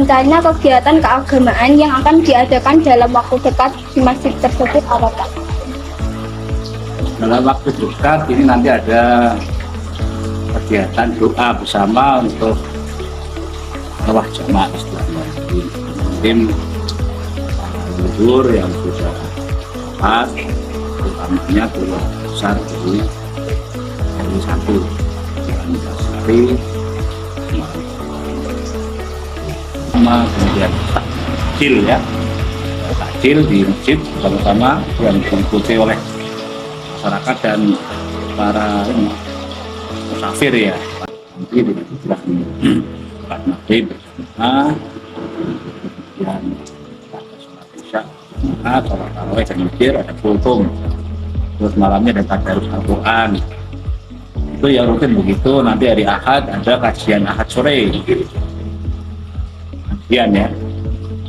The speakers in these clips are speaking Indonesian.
rencana kegiatan keagamaan yang akan diadakan dalam waktu dekat di masjid tersebut apa Pak? Dalam waktu dekat ini nanti ada kegiatan doa bersama untuk arwah jamaah istilahnya. Mungkin leluhur yang sudah wafat, utamanya keluarga besar dari satu yang Dasari, sama kemudian takjil ya, takjil di masjid bersama-sama yang diikuti oleh masyarakat dan para musafir ya. Nanti dilakukan sholat maghrib bersama, kemudian ada sholat isya bersama, sholat tarawih dan witir, ada kultum, terus malamnya ada tadarus Al-Quran. Itu yang rutin begitu. Nanti hari Ahad ada kajian Ahad sore, kajian ya.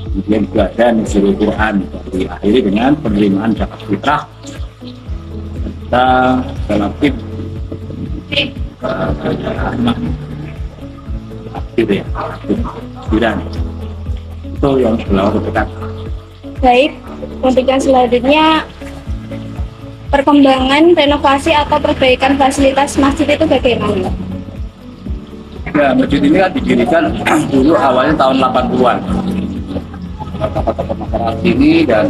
Kemudian juga ada nuzulul Quran, diakhiri dengan penerimaan zakat fitrah. Kita dalam tip akhir ya, akhiran itu yang selalu dekat. Baik, untuk yang selanjutnya perkembangan renovasi atau perbaikan fasilitas masjid itu bagaimana? Ya, masjid ini kan didirikan dulu awalnya tahun 80-an. Tokoh-tokoh masyarakat ini dan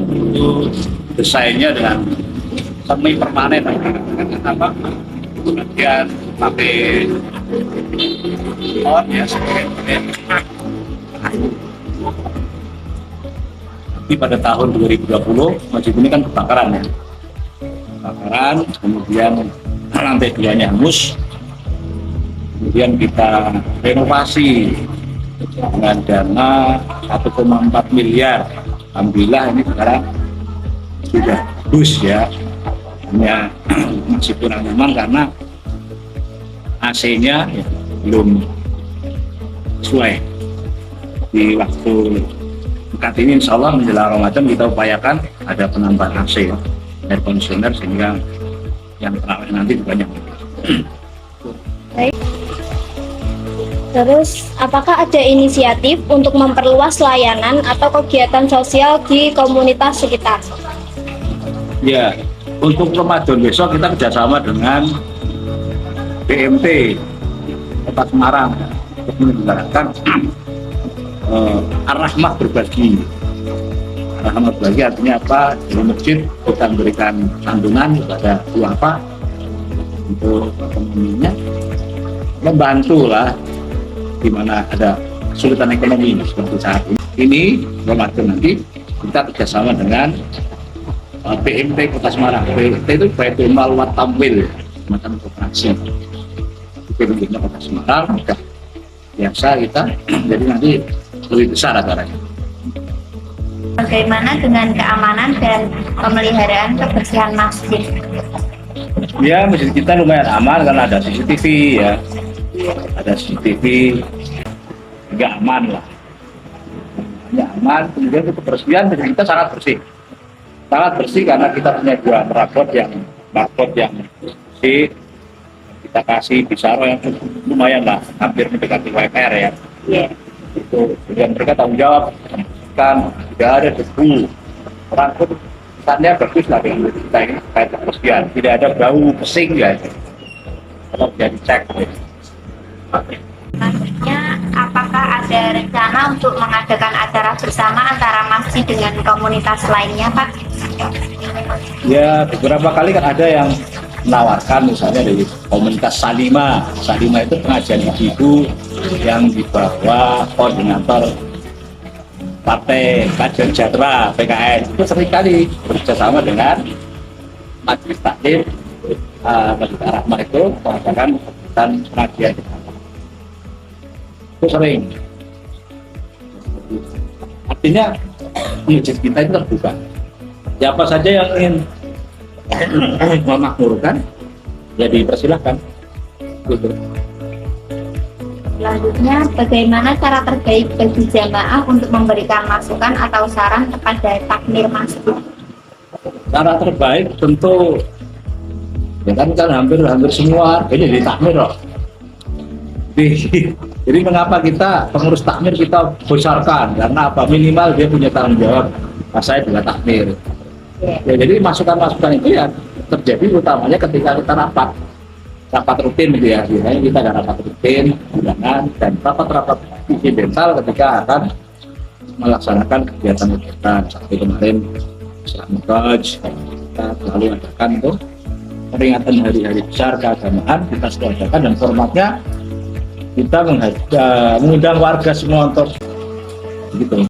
itu desainnya dengan semi permanen, apa? Kemudian pakai ya Tapi pada tahun 2020 masjid ini kan kebakaran ya, kemudian lantai 2-nya hangus, kemudian kita renovasi dengan dana 1,4 miliar. Alhamdulillah ini sekarang sudah bagus ya, hanya masih kurang nyaman karena AC-nya ya, belum sesuai. Di waktu dekat ini insya Allah menjelang Ramadan kita upayakan ada penambahan AC ya, air conditioner, sehingga yang terawih nanti banyak. Baik. Terus, apakah ada inisiatif untuk memperluas layanan atau kegiatan sosial di komunitas sekitar? Ya, untuk Ramadan besok kita kerjasama dengan BMT Kota Semarang untuk menyelenggarakan Ar-Rahmah berbagi. Ar-Rahmah berbagi artinya apa? Di masjid kita memberikan santunan kepada duafa untuk ekonominya, membantu lah di mana ada kesulitan ekonomi seperti saat ini. Ini Ramadan nanti kita kerjasama dengan BMT Kota Semarang. BMT itu Baitul Mal wa Tamwil, semacam koperasi. BMT Kota Semarang sudah biasa kita, jadi nanti lebih besar acaranya. Bagaimana dengan keamanan dan pemeliharaan kebersihan masjid? Ya, masjid kita lumayan aman karena ada CCTV ya. Ada CCTV, nggak aman lah. Ya aman, kemudian kebersihan masjid kita sangat bersih karena kita punya dua barcode yang bersih. Kita kasih bisaro yang lumayan lah, hampir mendekati WPR ya. Yeah. Itu kemudian mereka tanggung jawab kan tidak ada debu, orang pun kesannya bagus lah dengan kita ini terkait kebersihan, tidak ada bau pesing ya. Kalau bisa dicek. Selanjutnya, apakah ada rencana untuk mengadakan acara bersama antara masjid dengan komunitas lainnya, Pak? Ya, beberapa kali kan ada yang menawarkan, misalnya dari komunitas Salima. Salima itu pengajian ibu yang dibawa koordinator Partai Keadilan Sejahtera PKS. Itu seringkali bekerjasama dengan Majelis Taklim Masjid Ar-Rahmah itu mengadakan kegiatan pengajian. Itu sering. Artinya masjid kita itu terbuka. Siapa saja yang ingin memakmurkan, ya dipersilahkan. Gitu. Selanjutnya, bagaimana cara terbaik bagi jamaah untuk memberikan masukan atau saran kepada takmir masjid? Cara terbaik tentu ya kan hampir semua ini di takmir loh. Jadi mengapa kita pengurus takmir kita besarkan? Karena apa? Minimal dia punya tanggung jawab. Nah, saya juga takmir. Ya, jadi masukan-masukan itu ya terjadi utamanya ketika kita rapat rutin gitu ya. Biasanya kita ada rapat rutin, undangan, dan rapat-rapat insidental ketika akan melaksanakan kegiatan-kegiatan. Seperti kemarin Mi'raj, kita selalu adakan tuh peringatan hari-hari besar keagamaan, kita selalu adakan, dan formatnya kita mengundang warga semua untuk gitu.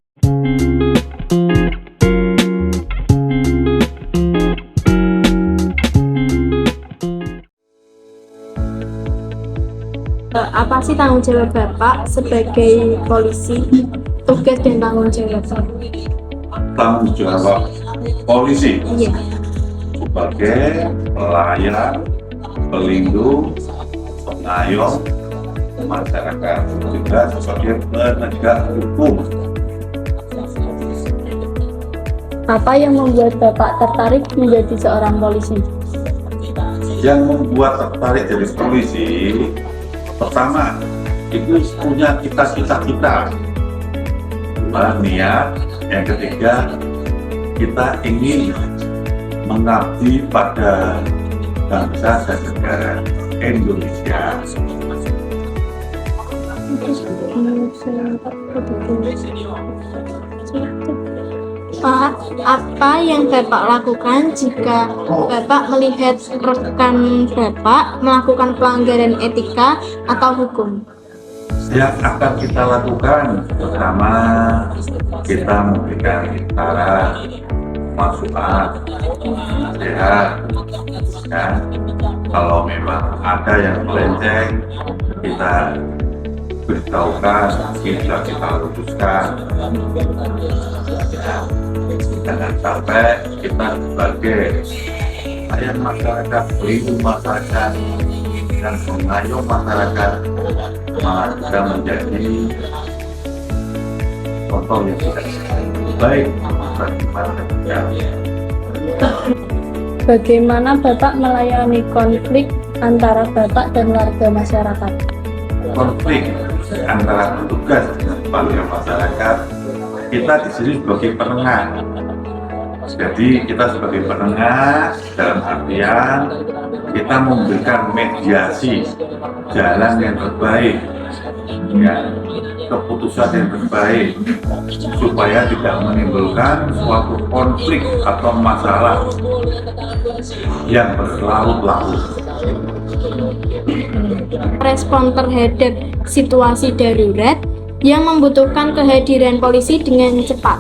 Apa sih tanggung jawab Bapak sebagai polisi? Tugas dan tanggung jawab. Tanggung jawab polisi Iya. sebagai pelayan, pelindung, pengayom masyarakat, juga sebagai penegak hukum. Apa yang membuat Bapak tertarik menjadi seorang polisi? Yang membuat tertarik jadi polisi, pertama itu punya cita-cita kita, niat. Yang ketiga, kita ingin mengabdi pada bangsa dan negara Indonesia. Pak, apa yang Bapak lakukan jika Bapak melihat rekan Bapak melakukan pelanggaran etika atau hukum? Yang akan kita lakukan pertama, kita memberikan saran, masukan, nasihat, ya. Kalau memang ada yang melenceng, kita beritahukan, kita luruskan. Ya. Jangan sampai kita sebagai rakyat masyarakat, pelindung masyarakat, dan pengayom masyarakat malah sudah menjadi contoh yang tidak baik bagi masyarakat. Bagaimana Bapak melayani konflik antara Bapak dan warga masyarakat? Konflik antara petugas dan warga masyarakat, kita di sini sebagai penengah. Jadi kita sebagai penengah dalam artian kita memberikan mediasi, jalan yang terbaik, ya, keputusan yang terbaik, supaya tidak menimbulkan suatu konflik atau masalah yang berlarut-larut. Respon terhadap situasi darurat yang membutuhkan kehadiran polisi dengan cepat.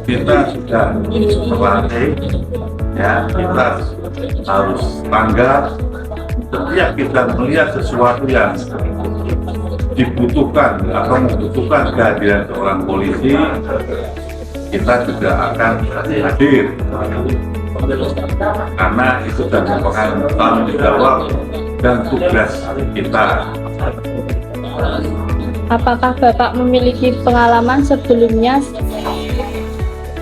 Kita sudah terlatih, ya, kita harus tanggap setiap kita melihat sesuatu yang dibutuhkan atau membutuhkan kehadiran seorang polisi, kita juga akan hadir, karena itu sudah merupakan tanggung jawab dan tugas kita. Apakah Bapak memiliki pengalaman sebelumnya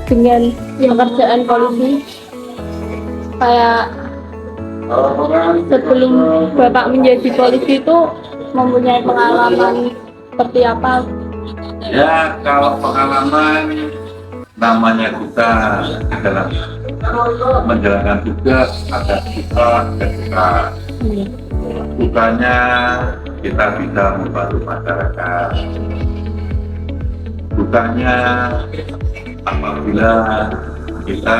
dengan pekerjaan polisi? Kayak sebelum Bapak menjadi polisi itu mempunyai pengalaman seperti apa? Ya, kalau pengalaman, namanya kita dalam menjalankan tugas ada kita ketika bukannya kita bisa membantu masyarakat, bukannya apabila kita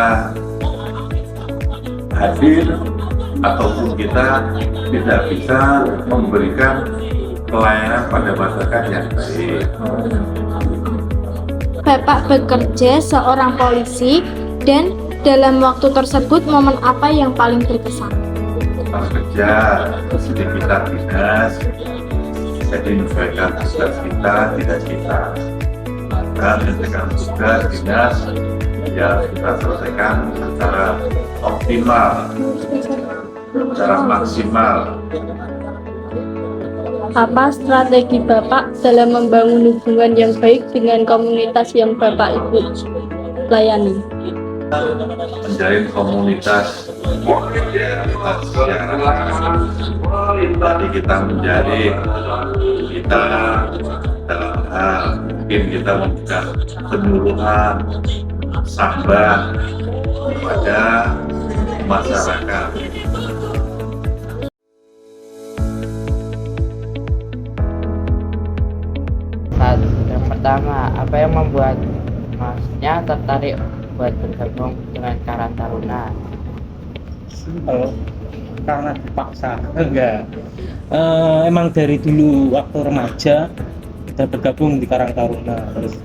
hadir ataupun kita tidak bisa memberikan pelayanan pada masyarakat yang baik. Bapak bekerja seorang polisi dan dalam waktu tersebut momen apa yang paling berkesan? Bekerja di kita dinas, jadi menyesuaikan tugas kita, tidak kita. Dan mengerjakan tugas dinas, ya kita selesaikan secara optimal, secara maksimal. Apa strategi Bapak dalam membangun hubungan yang baik dengan komunitas yang Bapak ikut layani? menjalin komunitas sejarah. Jadi kita menjalin, kita dalam hal mungkin kita membuka penyuluhan sambat kepada masyarakat. Yang pertama, apa yang membuat Masnya tertarik buat bergabung dengan Karang Taruna? Simpel, karena dipaksa. Enggak. Emang dari dulu waktu remaja kita bergabung di Karang Taruna, terus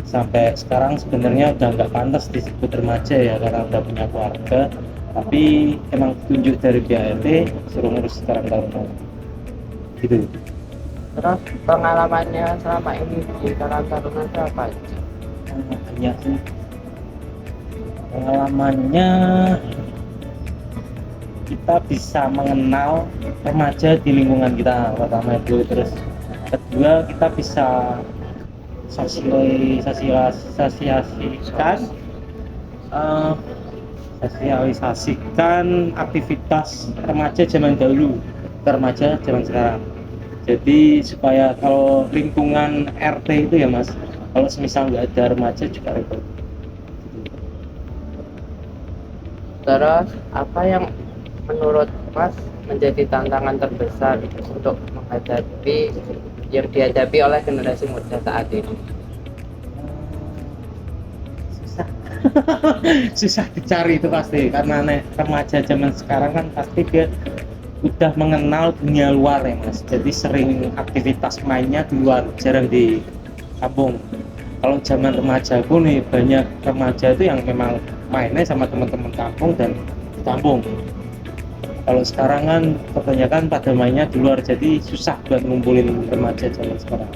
sampai sekarang sebenarnya udah nggak pantas disebut remaja ya karena udah punya keluarga, tapi emang tunjuk dari BART suruh ngurus Karang Taruna gitu. Terus pengalamannya selama ini di Karang Taruna itu apa aja? Banyak sih pengalamannya, kita bisa mengenal remaja di lingkungan kita pertama itu, terus kedua kita bisa sosialisasikan aktivitas remaja zaman dahulu ke remaja zaman sekarang. Jadi supaya kalau lingkungan RT itu ya Mas, kalau semisal nggak ada remaja juga repot. Terus apa yang menurut Mas menjadi tantangan terbesar untuk menghadapi yang dihadapi oleh generasi muda saat ini? Susah susah dicari itu pasti, karena remaja zaman sekarang kan pasti dia udah mengenal dunia luar ya Mas, jadi sering aktivitas mainnya di luar, jarang di kampung. Kalau zaman remaja pun nih, banyak remaja itu yang memang mainnya sama teman-teman kampung dan di kampung. Kalau sekarang kan kebanyakan pada mainnya di luar, jadi susah buat ngumpulin remaja zaman sekarang.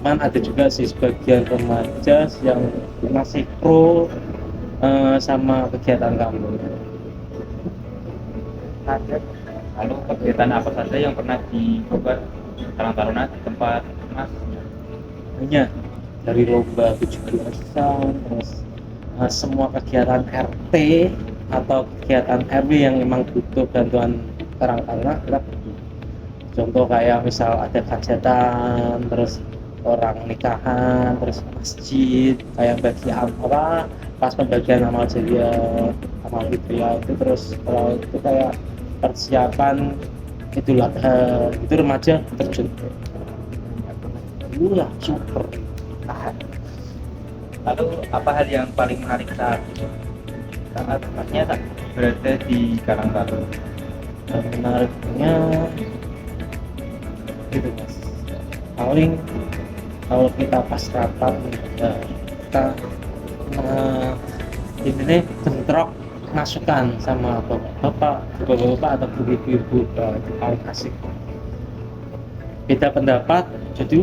Cuman ada juga sih sebagian remaja yang masih pro sama kegiatan kampung. Lalu kegiatan apa saja yang pernah dibuat Karang Taruna di tempat Mas? Banyak, dari lomba 17-an, terus semua kegiatan RT atau kegiatan RW yang memang butuh bantuan Karang Taruna kita pergi. Contoh kayak misal ada hajatan, terus orang nikahan, terus masjid, kayak bagi apa pas pembagian amal jariah, amal fitriyah itu, terus kalau itu kayak persiapan Idul Adha, itu remaja terjun. Iya, super. Lalu apa hal yang paling menarik saat Masnya tak berada di Karang Taruna? Dan menariknya gitu Mas, paling kalau kita pas rapat ya, kita ini bentrok masukan sama bapak atau ibu-ibu, itu paling asik. Beda pendapat jadi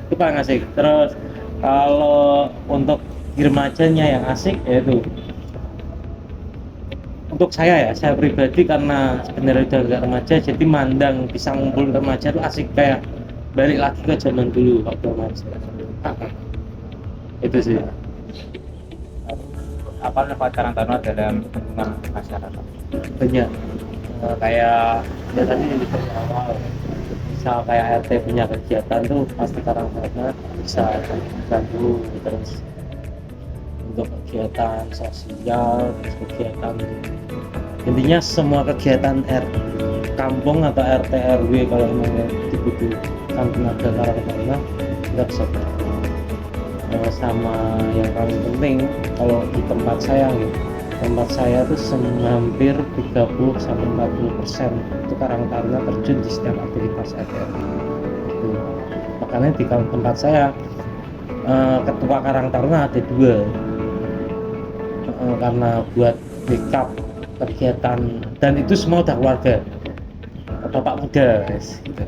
itu paling asik. Terus kalau untuk remajanya yang asik yaitu untuk saya pribadi, karena sebenarnya udah gak remaja, jadi mandang bisa ngumpul remaja itu asik, kayak balik lagi ke zaman dulu waktu remaja. Itu sih. Apa manfaat Karang Taruna dalam lingkungan masyarakat? Banyak, kayak ya tadi di awal, misal kayak RT punya kegiatan tuh pasti Karang Taruna bisa bantu, terus untuk kegiatan sosial, terus kegiatan intinya semua kegiatan kampung atau RT RW kalau memang dibutuhkan tenaga Karang Taruna kita bisa bantu. Sama yang paling penting kalau di tempat saya tuh hampir 30-40% itu Karang Taruna terjun di setiap aktivitas RT. Makanya di tempat saya ketua Karang Taruna ada 2, karena buat backup kegiatan, dan itu semua udah keluarga bapak muda guys, gitu.